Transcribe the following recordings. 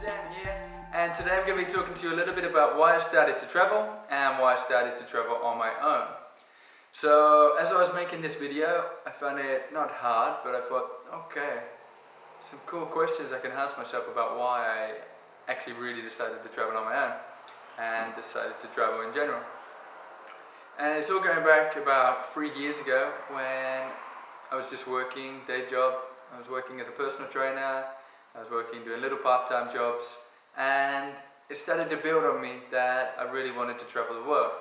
Dan here, and today I'm going to be talking to you a little bit about why I started to travel and why I started to travel on my own. So as I was making this video, I found it not hard, but I thought, okay, some cool questions I can ask myself about why I actually really decided to travel on my own and decided to travel in general. And it's all going back about 3 years ago when I was just working, day job. I was working as a personal trainer, I was working doing little part-time jobs, and it started to build on me that I really wanted to travel the world.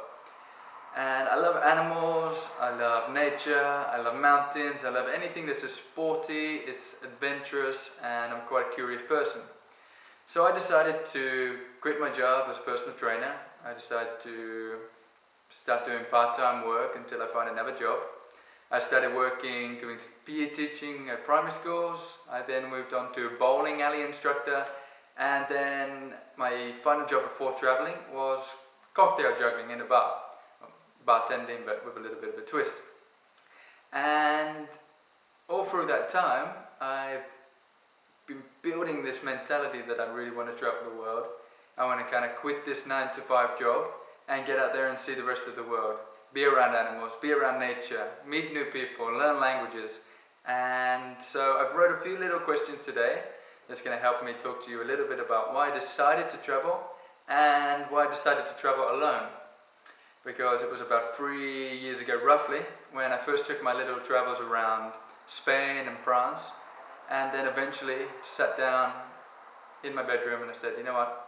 And I love animals, I love nature, I love mountains, I love anything that's sporty, it's adventurous, and I'm quite a curious person. So I decided to quit my job as a personal trainer. I decided to start doing part-time work until I find another job. I started working doing PE teaching at primary schools. I then moved on to a bowling alley instructor, and then my final job before traveling was cocktail juggling in a bar. Bartending, but with a little bit of a twist. And all through that time, I've been building this mentality that I really want to travel the world. I want to kind of quit this 9-to-5 job and get out there and see the rest of the world. Be around animals, be around nature, meet new people, learn languages. And so I've wrote a few little questions today that's going to help me talk to you a little bit about why I decided to travel and why I decided to travel alone. Because it was about 3 years ago roughly when I first took my little travels around Spain and France, and then eventually sat down in my bedroom and I said, you know what,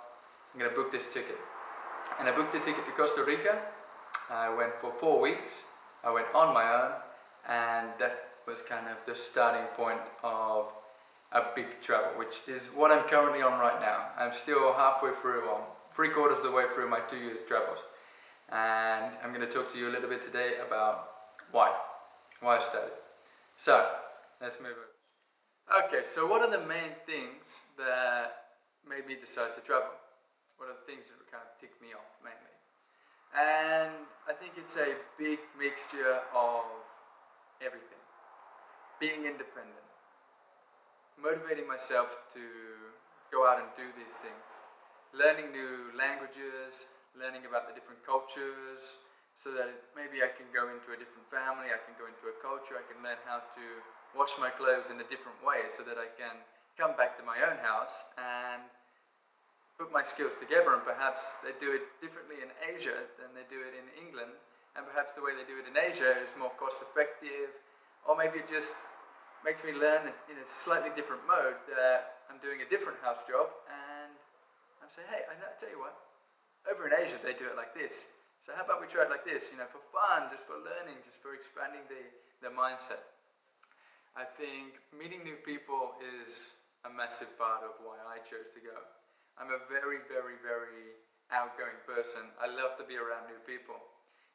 I'm going to book this ticket. And I booked a ticket to Costa Rica. I went for 4 weeks, I went on my own, and that was kind of the starting point of a big travel, which is what I'm currently on right now. I'm still halfway through, well, 3/4 of the way through my 2 years travels. And I'm going to talk to you a little bit today about why I started. So, let's move on. Okay, so what are the main things that made me decide to travel? What are the things that kind of tick me off mainly? And I think it's a big mixture of everything. Being independent, motivating myself to go out and do these things, learning new languages, learning about the different cultures, so that maybe I can go into a different family, I can go into a culture, I can learn how to wash my clothes in a different way so that I can come back to my own house and put my skills together, and perhaps they do it differently in Asia than they do it in England, and perhaps the way they do it in Asia is more cost effective, or maybe it just makes me learn in a slightly different mode that I'm doing a different house job and I'm saying, hey, I tell you what, over in Asia they do it like this, so how about we try it like this, for fun, just for learning, just for expanding the mindset. I think meeting new people is a massive part of why I chose to go. I'm a very, very, very outgoing person. I love to be around new people.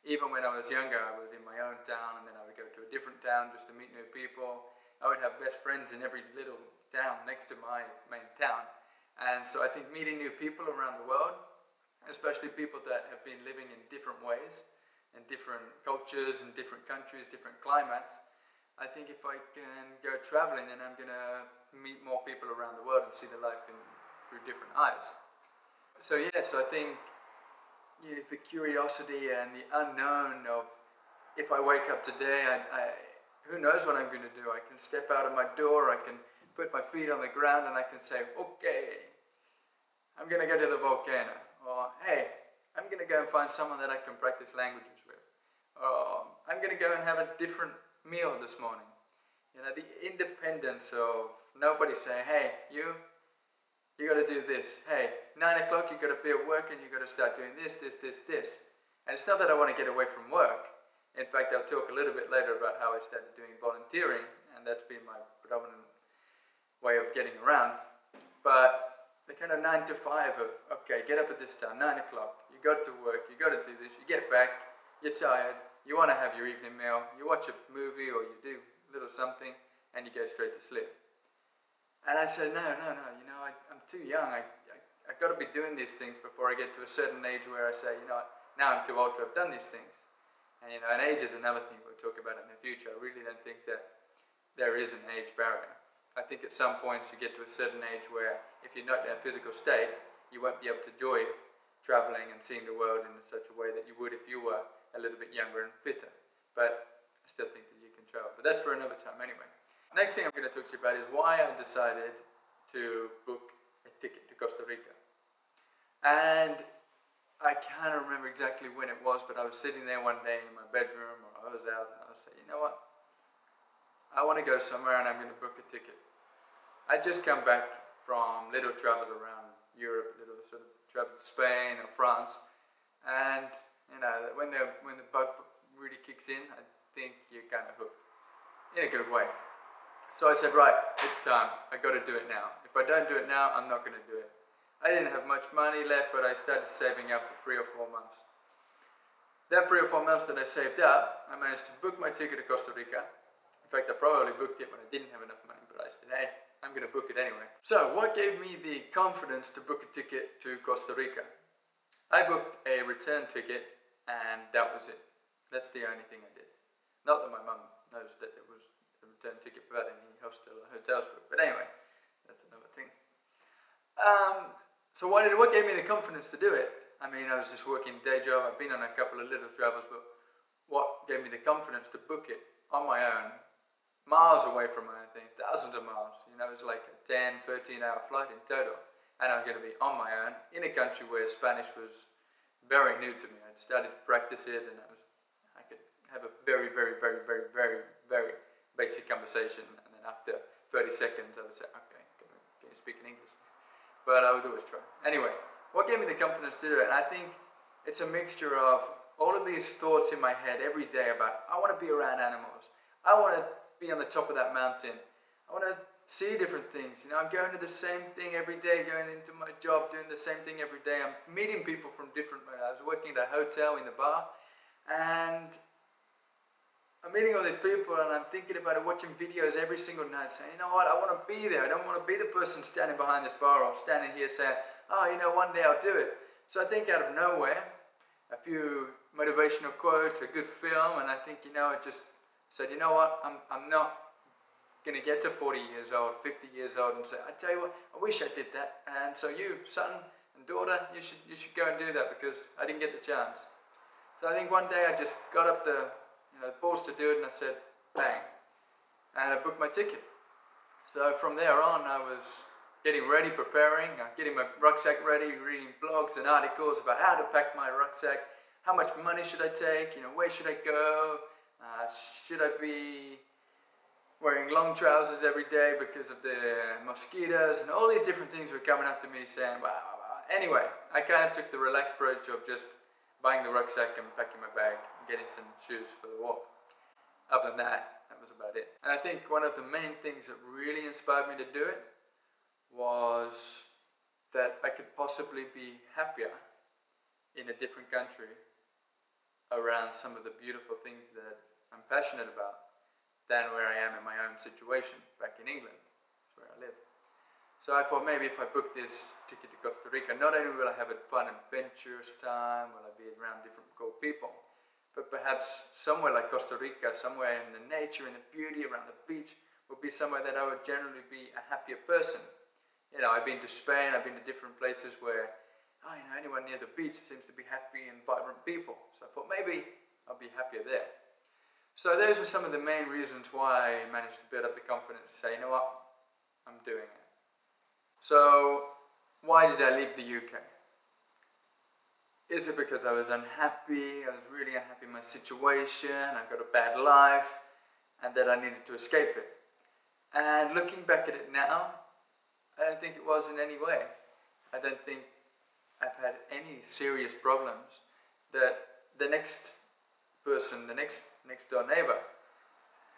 Even when I was younger, I was in my own town and then I would go to a different town just to meet new people. I would have best friends in every little town next to my main town. And so I think meeting new people around the world, especially people that have been living in different ways, in different cultures, in different countries, different climates, I think if I can go traveling, then I'm going to meet more people around the world and see the life through different eyes. So yes, I think the curiosity and the unknown of if I wake up today, who knows what I'm going to do. I can step out of my door, I can put my feet on the ground and I can say, okay, I'm going to go to the volcano. Or, hey, I'm going to go and find someone that I can practice languages with. Or, I'm going to go and have a different meal this morning. The independence of nobody saying, hey, you got to do this. Hey, 9 o'clock, you got to be at work and you got to start doing this. And it's not that I want to get away from work. In fact, I'll talk a little bit later about how I started doing volunteering, and that's been my predominant way of getting around. But the kind of 9 to 5 of, okay, get up at this time, 9 o'clock, you go to work, you got to do this, you get back, you're tired, you want to have your evening meal, you watch a movie or you do a little something, and you go straight to sleep. And I said, no, I'm too young. I've got to be doing these things before I get to a certain age where I say, now I'm too old to have done these things. And and age is another thing we'll talk about in the future. I really don't think that there is an age barrier. I think at some points you get to a certain age where if you're not in a physical state, you won't be able to enjoy traveling and seeing the world in such a way that you would if you were a little bit younger and fitter. But I still think that you can travel. But that's for another time anyway. Next thing I'm going to talk to you about is why I decided to book a ticket to Costa Rica. And I can't remember exactly when it was, but I was sitting there one day in my bedroom, or I was out, and I was saying, you know what? I want to go somewhere and I'm going to book a ticket. I just come back from little travels around Europe, little sort of travel to Spain or France, and you know, when the bug really kicks in, I think you're kind of hooked in a good way. So I said, right, it's time. I got to do it now. If I don't do it now, I'm not going to do it. I didn't have much money left, but I started saving up for 3 or 4 months. That 3 or 4 months that I saved up, I managed to book my ticket to Costa Rica. In fact, I probably booked it when I didn't have enough money, but I said, hey, I'm going to book it anyway. So what gave me the confidence to book a ticket to Costa Rica? I booked a return ticket, and that was it. That's the only thing I did. Not that my mum knows that it was a return ticket without any hostel or hotels booked, but anyway, that's another thing. So what gave me the confidence to do it? I mean, I was just working a day job. I've been on a couple of little travels, but what gave me the confidence to book it on my own, miles away from my own thing, thousands of miles. You know, it was like a 10, 13-hour flight in total. And I'm going to be on my own in a country where Spanish was very new to me. I'd started to practice it, and I could have a very, very, very, very, very, very basic conversation. And then after 30 seconds, I would say, okay, can you speak in English? But I would always try. Anyway, what gave me the confidence to do it? I think it's a mixture of all of these thoughts in my head every day about, I want to be around animals. I want to be on the top of that mountain. I want to see different things. You know, I'm going to the same thing every day, going into my job, doing the same thing every day. I'm meeting people from different, I was working at a hotel in the bar, and I'm meeting all these people, and I'm thinking about it, watching videos every single night, saying, you know what, I want to be there. I don't want to be the person standing behind this bar or standing here saying, oh, you know, one day I'll do it. So I think out of nowhere, a few motivational quotes, a good film, and I think, you know, I just said, you know what, I'm not going to get to 40 years old, 50 years old and say, I tell you what, I wish I did that. And so you, son and daughter, you should go and do that because I didn't get the chance. So I think one day I just got up the balls to do it, and I said, bang, and I booked my ticket. So from there on, I was getting ready, preparing, getting my rucksack ready, reading blogs and articles about how to pack my rucksack, how much money should I take, you know, where should I go, should I be wearing long trousers every day because of the mosquitoes, and all these different things were coming up to me saying, wow. Anyway, I kind of took the relaxed approach of just buying the rucksack and packing my bag and getting some shoes for the walk. Other than that, that was about it. And I think one of the main things that really inspired me to do it was that I could possibly be happier in a different country around some of the beautiful things that I'm passionate about than where I am in my own situation back in England. That's where I live. So I thought maybe if I book this ticket to Costa Rica, not only will I have a fun, adventurous time, will I be around different cool people, but perhaps somewhere like Costa Rica, somewhere in the nature, in the beauty, around the beach, would be somewhere that I would generally be a happier person. You know, I've been to Spain, I've been to different places where, you know, anyone near the beach seems to be happy and vibrant people. So I thought maybe I'll be happier there. So those were some of the main reasons why I managed to build up the confidence to say, you know what, I'm doing it. So why did I leave the UK? Is it because I was unhappy, I was really unhappy in my situation, I got a bad life, and that I needed to escape it? And looking back at it now, I don't think it was in any way. I don't think I've had any serious problems that the next person, the next door neighbor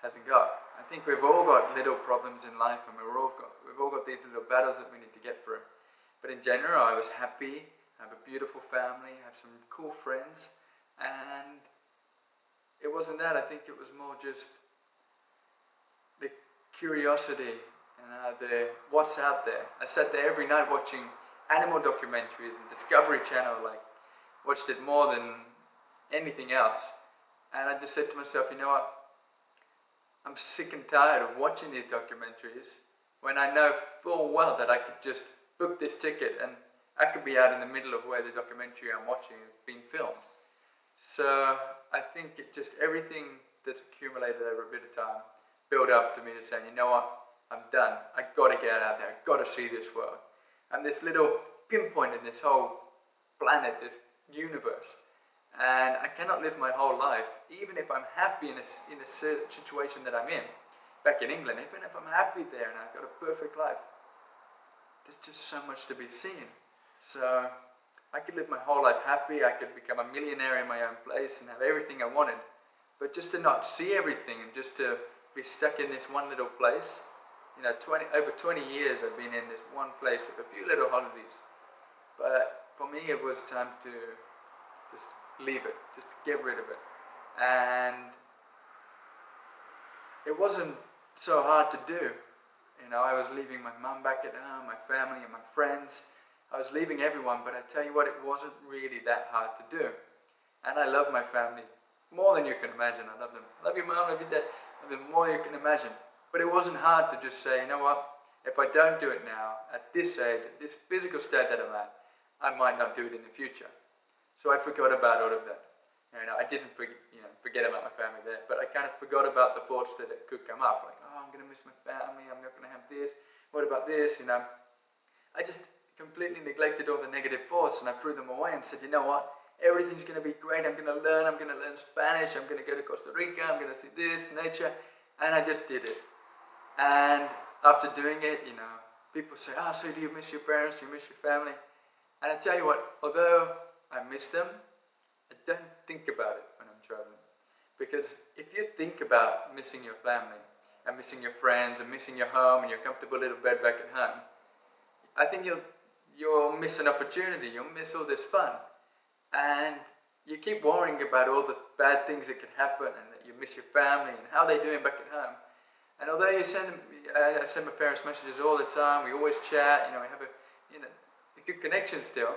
hasn't got. I think we've all got little problems in life, and we've all got these little battles that we need to get through. But in general, I was happy, I have a beautiful family, I have some cool friends, and it wasn't that. I think it was more just the curiosity and the what's out there. I sat there every night watching animal documentaries and Discovery Channel, like watched it more than anything else. And I just said to myself, you know what? I'm sick and tired of watching these documentaries when I know full well that I could just book this ticket and I could be out in the middle of where the documentary I'm watching is being filmed. So I think it just, everything that's accumulated over a bit of time built up to me to saying, you know what, I'm done. I got to get out there. I got to see this world. I'm this little pinpoint in this whole planet, this universe. And I cannot live my whole life, even if I'm happy in a situation that I'm in, back in England, even if I'm happy there and I've got a perfect life, there's just so much to be seen. So I could live my whole life happy, I could become a millionaire in my own place and have everything I wanted, but just to not see everything and just to be stuck in this one little place, you know, over 20 years I've been in this one place with a few little holidays, but for me it was time to just leave it, just get rid of it. And it wasn't so hard to do. You know, I was leaving my mum back at home, my family and my friends. I was leaving everyone, but I tell you what, it wasn't really that hard to do. And I love my family more than you can imagine. I love them. Love your mum, love your dad, love them more than you can imagine. But it wasn't hard to just say, you know what, if I don't do it now, at this age, at this physical state that I'm at, I might not do it in the future. So I forgot about all of that. You know, I didn't forget about my family there, but I kind of forgot about the thoughts that it could come up, like, oh, I'm going to miss my family, I'm not going to have this, what about this, you know. I just completely neglected all the negative thoughts and I threw them away and said, you know what, everything's going to be great, I'm going to learn Spanish, I'm going to go to Costa Rica, I'm going to see this, nature, and I just did it. And after doing it, you know, people say, oh, so do you miss your parents, do you miss your family? And I tell you what, although I miss them, I don't think about it when I'm traveling. Because if you think about missing your family and missing your friends and missing your home and your comfortable little bed back at home, I think you'll miss an opportunity, you'll miss all this fun. And you keep worrying about all the bad things that could happen and that you miss your family and how they're doing back at home. And although I send my parents messages all the time, we always chat, you know, we have a good connection still.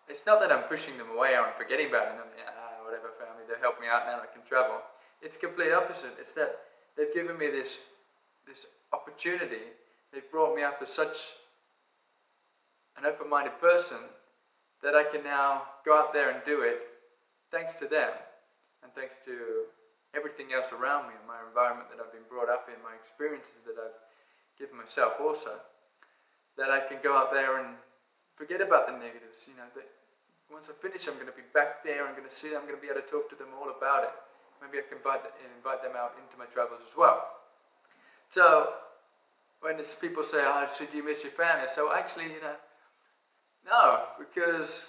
It's not that I'm pushing them away or I'm forgetting about them. Whatever, family, they'll help me out now, I can travel. It's complete opposite. It's that they've given me this opportunity. They've brought me up as such an open-minded person that I can now go out there and do it thanks to them and thanks to everything else around me and my environment that I've been brought up in, my experiences that I've given myself also, that I can go out there and forget about the negatives, you know, that once I finish, I'm going to be back there, I'm going to see them, I'm going to be able to talk to them all about it. Maybe I can invite them out into my travels as well. So, when people say, oh, so do you miss your family? So actually, you know, no, because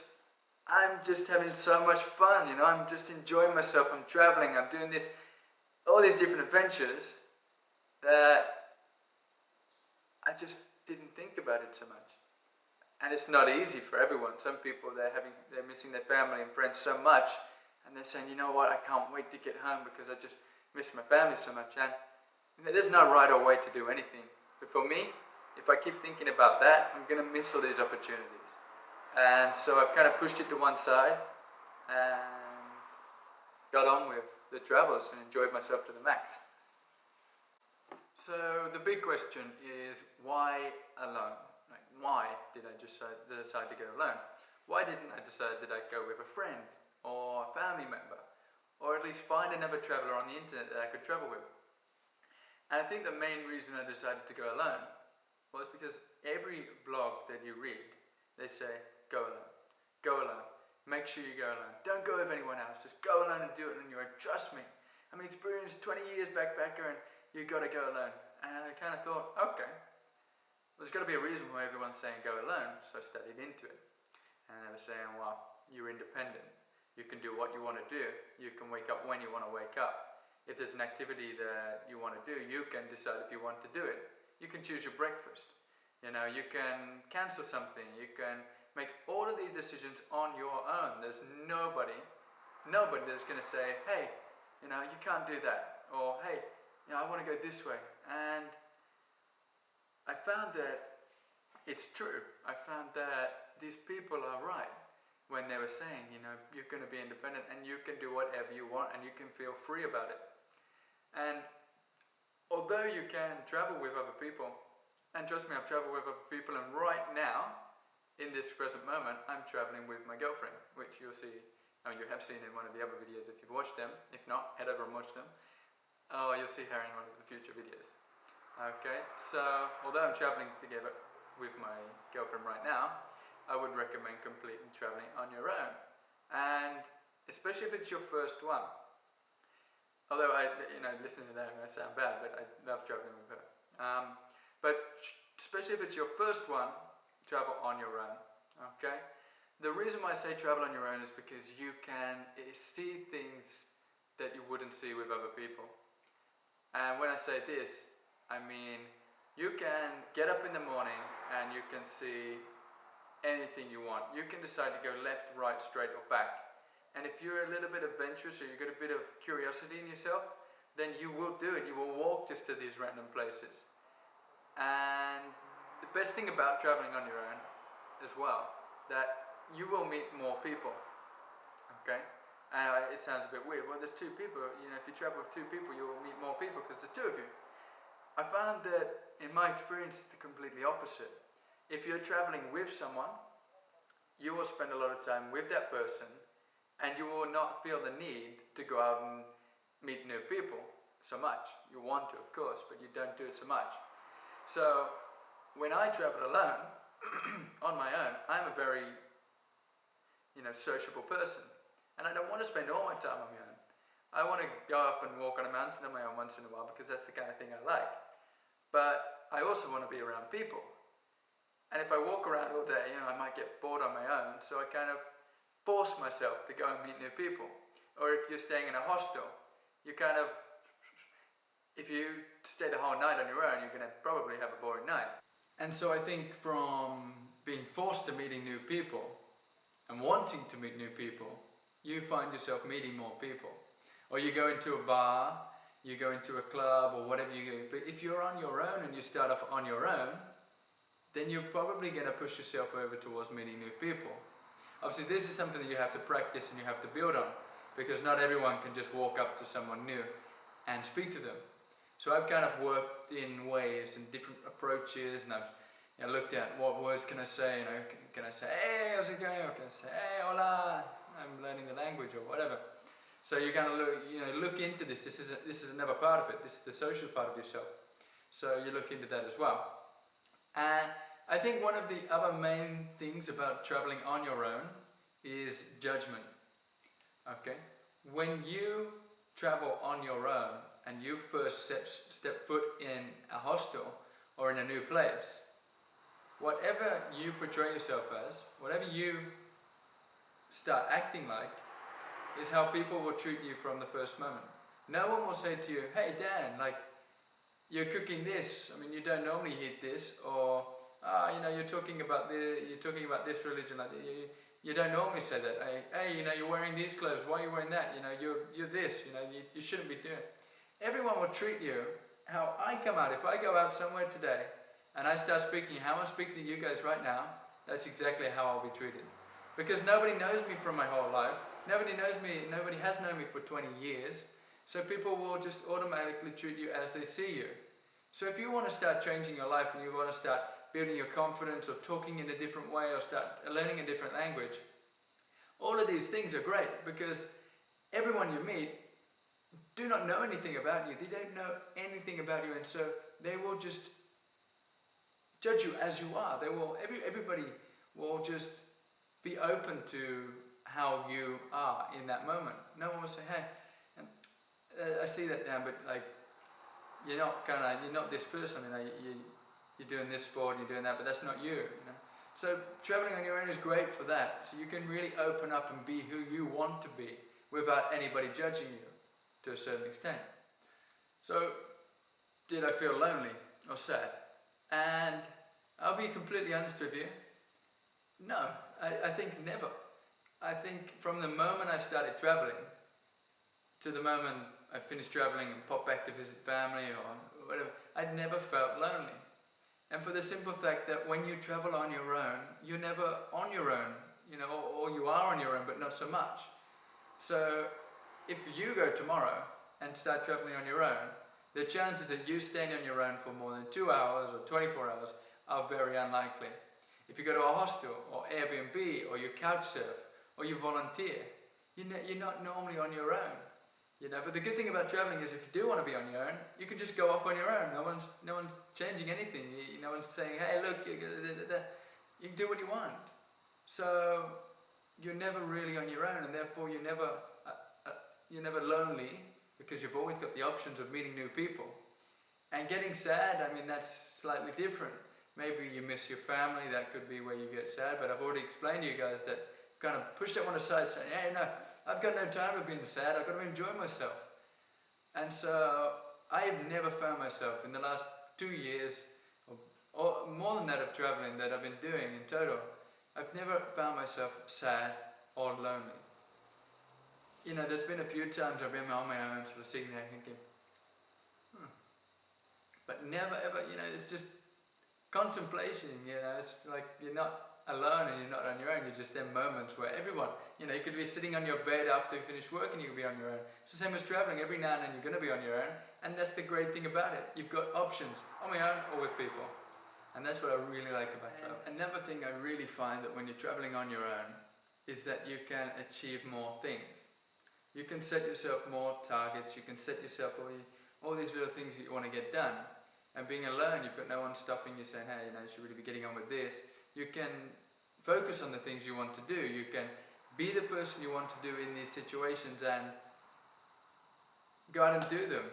I'm just having so much fun, you know, I'm just enjoying myself, I'm traveling, I'm doing all these different adventures that I just didn't think about it so much. And it's not easy for everyone. Some people, they're missing their family and friends so much, and they're saying, you know what, I can't wait to get home because I just miss my family so much. And you know, there's no right or way to do anything. But for me, if I keep thinking about that, I'm going to miss all these opportunities. And so I've kind of pushed it to one side and got on with the travels and enjoyed myself to the max. So the big question is, why alone? Like, why did I decide to go alone? Why didn't I decide that I'd go with a friend or a family member, or at least find another traveler on the internet that I could travel with? And I think the main reason I decided to go alone was because every blog that you read, they say, go alone, go alone, make sure you go alone, don't go with anyone else, just go alone and do it on your own, trust me. I'm an experienced 20 years backpacker and you got to go alone. And I kind of thought, okay, there's got to be a reason why everyone's saying go alone, so I studied into it. And they were saying, well, you're independent. You can do what you want to do. You can wake up when you want to wake up. If there's an activity that you want to do, you can decide if you want to do it. You can choose your breakfast. You know, you can cancel something. You can make all of these decisions on your own. There's nobody that's going to say, hey, you know, you can't do that. Or, hey, you know, I want to go this way. And I found that it's true. I found that these people are right when they were saying, you know, you're going to be independent and you can do whatever you want and you can feel free about it. And although you can travel with other people, And trust me, I've traveled with other people, and right now, in this present moment, I'm traveling with my girlfriend, which you'll see, you have seen in one of the other videos if you've watched them. If not, head over and watch them. Oh, you'll see her in one of the future videos. Okay, so although I'm traveling together with my girlfriend right now, I would recommend completely traveling on your own. And especially if it's your first one. Although listening to that might sound bad, but I love traveling with her. But especially if it's your first one, travel on your own, okay? The reason why I say travel on your own is because you can see things that you wouldn't see with other people. And when I say this, I mean you can get up in the morning and you can see anything you want. You can decide to go left, right, straight or back. And if you're a little bit adventurous or you've got a bit of curiosity in yourself, then you will do it. You will walk just to these random places. And the best thing about traveling on your own as well, that you will meet more people, okay? And it sounds a bit weird. Well, there's two people, if you travel with two people, you will meet more people because there's two of you. I found that in my experience, it's the completely opposite. If you're traveling with someone, you will spend a lot of time with that person and you will not feel the need to go out and meet new people so much. You want to, of course, but you don't do it so much. So when I travel alone, on my own, I'm a very, sociable person. And I don't want to spend all my time on my own. I want to go up and walk on a mountain on my own once in a while because that's the kind of thing I like. But I also want to be around people. And if I walk around all day, I might get bored on my own, so I kind of force myself to go and meet new people. Or if you're staying in a hostel, if you stay the whole night on your own, you're going to probably have a boring night. And so I think from being forced to meeting new people and wanting to meet new people, you find yourself meeting more people. Or you go into a bar, you go into a club or whatever you do. But if you're on your own and you start off on your own, then you're probably going to push yourself over towards meeting new people. Obviously this is something that you have to practice and you have to build on, because not everyone can just walk up to someone new and speak to them. So I've kind of worked in ways and different approaches, and I've looked at what words can I say. Can I say, hey, how's it going? Or can I say, hey, hola, I'm learning the language or whatever. So you kind of look into this. This is another part of it. This is the social part of yourself. So you look into that as well. And I think one of the other main things about traveling on your own is judgment. Okay? When you travel on your own and you first step foot in a hostel or in a new place, whatever you portray yourself as, whatever you start acting like, is how people will treat you from the first moment. No one will say to you, hey Dan, you're cooking this, you don't normally eat this, or you're talking about this religion, you don't normally say that. Hey, you're wearing these clothes, why are you wearing that? You're this, you shouldn't be doing it. Everyone will treat you how I come out. If I go out somewhere today and I start speaking how I'm speaking to you guys right now, that's exactly how I'll be treated. Because nobody knows me from my whole life. Nobody knows me, nobody has known me for 20 years. So people will just automatically treat you as they see you. So if you want to start changing your life and you want to start building your confidence or talking in a different way or start learning a different language, all of these things are great because everyone you meet do not know anything about you. They don't know anything about you, and so they will just judge you as you are. Everybody will just be open to how you are in that moment. No one will say, hey, I see that Dan, but you're not this person, you're doing this sport, you're doing that, but that's not you, So traveling on your own is great for that. So you can really open up and be who you want to be without anybody judging you to a certain extent. So did I feel lonely or sad? And I'll be completely honest with you. No, I think never. I think from the moment I started traveling to the moment I finished traveling and popped back to visit family or whatever, I'd never felt lonely. And for the simple fact that when you travel on your own, you're never on your own, or you are on your own, but not so much. So if you go tomorrow and start traveling on your own, the chances that you staying on your own for more than 2 hours or 24 hours are very unlikely. If you go to a hostel or Airbnb or you couch surf or you volunteer, you're not normally on your own. But the good thing about traveling is if you do want to be on your own, you can just go off on your own. No one's changing anything. No one's saying, hey, look, you can do what you want. So you're never really on your own, and therefore you're never lonely, because you've always got the options of meeting new people. And getting sad, I mean, that's slightly different. Maybe you miss your family, that could be where you get sad, but I've already explained to you guys that kind of push that one aside, saying, hey, no, I've got no time for being sad, I've got to enjoy myself. And so I've never found myself in the last 2 years, or more than that of traveling that I've been doing in total, I've never found myself sad or lonely. There's been a few times I've been on my own, sort of sitting there thinking, but never ever, it's just contemplation, it's like you're not alone and you're not on your own. You're just in moments where everyone, you could be sitting on your bed after you finish work and you could be on your own. It's the same as traveling. Every now and then you're going to be on your own, and that's the great thing about it. You've got options on my own or with people, and that's what I really like about travel. Another thing I really find that when you're traveling on your own is that you can achieve more things. You can set yourself more targets. You can set yourself all these little things that you want to get done. And being alone, you've got no one stopping you saying, hey, you should really be getting on with this. You can focus on the things you want to do. You can be the person you want to do in these situations and go out and do them.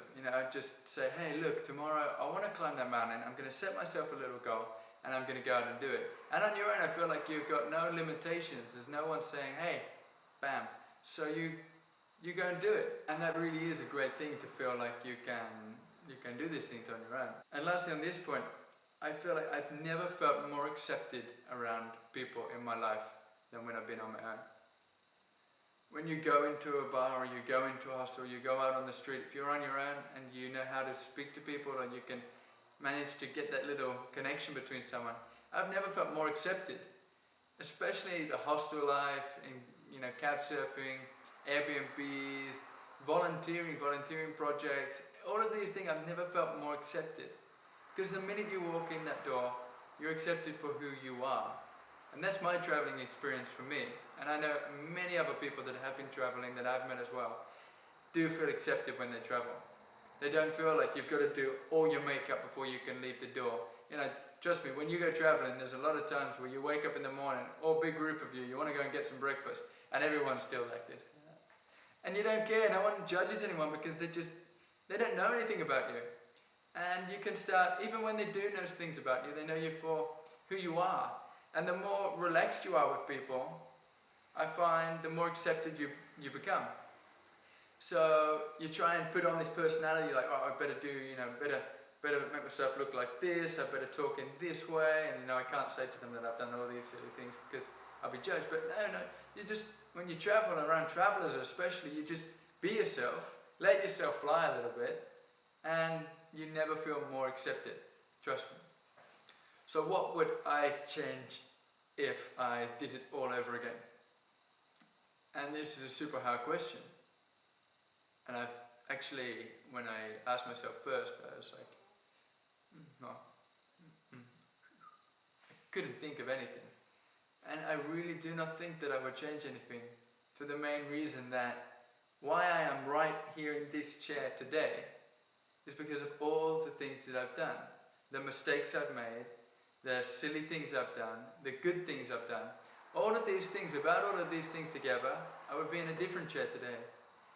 Just say, hey, look, tomorrow I want to climb that mountain. I'm going to set myself a little goal and I'm going to go out and do it. And on your own, I feel like you've got no limitations. There's no one saying, hey, bam. So you go and do it. And that really is a great thing, to feel like you can do these things on your own. And lastly, on this point, I feel like I've never felt more accepted around people in my life than when I've been on my own. When you go into a bar or you go into a hostel, you go out on the street, if you're on your own and you know how to speak to people and you can manage to get that little connection between someone, I've never felt more accepted. Especially the hostel life, in couch surfing, Airbnbs, volunteering projects, all of these things, I've never felt more accepted. Because the minute you walk in that door, you're accepted for who you are. And that's my traveling experience for me. And I know many other people that have been traveling that I've met as well, do feel accepted when they travel. They don't feel like you've got to do all your makeup before you can leave the door. Trust me, when you go traveling, there's a lot of times where you wake up in the morning, all big group of you want to go and get some breakfast, and everyone's still like this. And you don't care, no one judges anyone, because they don't know anything about you. And you can start, even when they do know things about you, they know you for who you are. And the more relaxed you are with people, I find the more accepted you become. So you try and put on this personality, like, oh, I better do, better make myself look like this, I better talk in this way, and I can't say to them that I've done all these silly things because I'll be judged. But no, you just, when you travel around travelers especially, you just be yourself, let yourself fly a little bit, and you never feel more accepted, trust me. So what would I change if I did it all over again? And this is a super hard question. And I actually, when I asked myself first, I was like, I couldn't think of anything. And I really do not think that I would change anything, for the main reason that why I am right here in this chair today is because of all the things that I've done. The mistakes I've made, the silly things I've done, the good things I've done. All of these things, without all of these things together, I would be in a different chair today.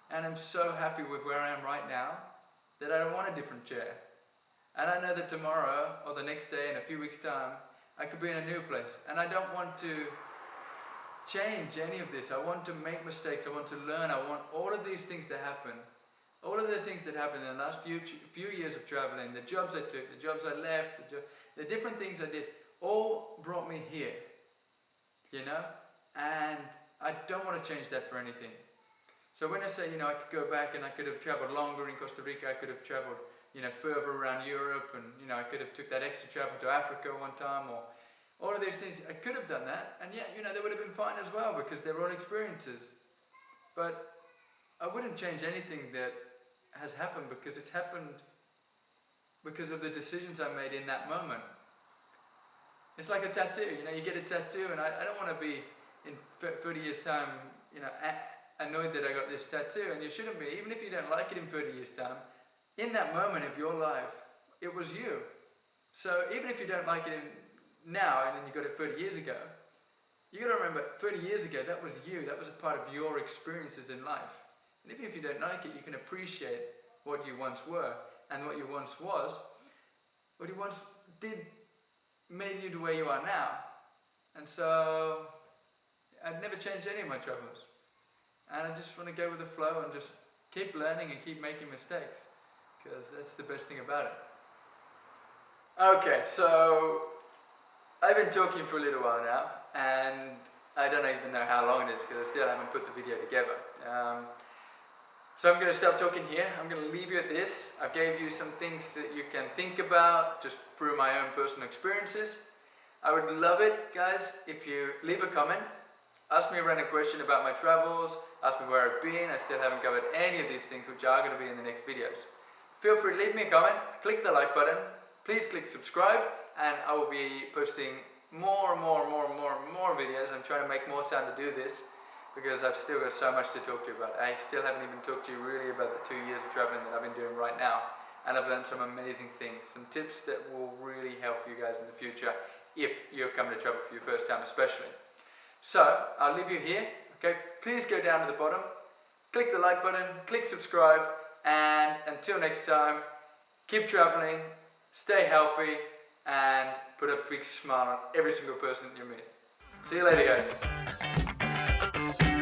And I'm so happy with where I am right now that I don't want a different chair. And I know that tomorrow or the next day in a few weeks' time, I could be in a new place. And I don't want to change any of this. I want to make mistakes. I want to learn. I want all of these things to happen. All of the things that happened in the last few years of traveling, the jobs I took, the jobs I left, the different things I did, all brought me here, and I don't want to change that for anything. So when I say, I could go back and I could have traveled longer in Costa Rica, I could have traveled, further around Europe, and, I could have took that extra travel to Africa one time, or all of these things, I could have done that, and yeah, they would have been fine as well, because they were all experiences. But I wouldn't change anything that has happened, because it's happened because of the decisions I made in that moment. It's like a tattoo, you know, you get a tattoo, and I don't want to be in 30 years time, you know, annoyed that I got this tattoo, and you shouldn't be, even if you don't like it in 30 years time. In that moment of your life, it was you. So even if you don't like it now, and then you got it 30 years ago, you got to remember, 30 years ago, that was you, that was a part of your experiences in life. And even if you don't like it, you can appreciate what you once were, and what you once was, what you once did made you to where you are now. And so, I'd never change any of my travels. And I just want to go with the flow and just keep learning and keep making mistakes, because that's the best thing about it. Okay, so I've been talking for a little while now, and I don't even know how long it is because I still haven't put the video together. So I'm going to stop talking here. I'm going to leave you at this. I gave you some things that you can think about just through my own personal experiences. I would love it, guys, if you leave a comment. Ask me a random question about my travels. Ask me where I've been. I still haven't covered any of these things, which are going to be in the next videos. Feel free to leave me a comment. Click the like button. Please click subscribe, and I will be posting more videos. I'm trying to make more time to do this, because I've still got so much to talk to you about. I still haven't even talked to you really about the 2 years of traveling that I've been doing right now. And I've learned some amazing things, some tips that will really help you guys in the future if you're coming to travel for your first time especially. So, I'll leave you here, okay? Please go down to the bottom, click the like button, click subscribe, and until next time, keep traveling, stay healthy, and put a big smile on every single person that you meet. See you later, guys.